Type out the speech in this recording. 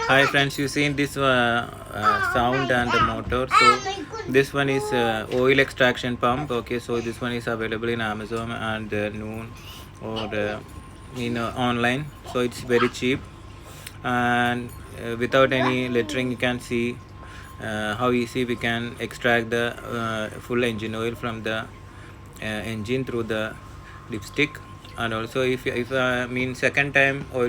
Hi friends, you seen this sound and the motor. So this one is oil extraction pump. Okay, so this one is available in Amazon and Noon or in online. So it's very cheap and without any lettering you can see how easy we can extract the full engine oil from the engine through the dipstick. And also if I mean second time oil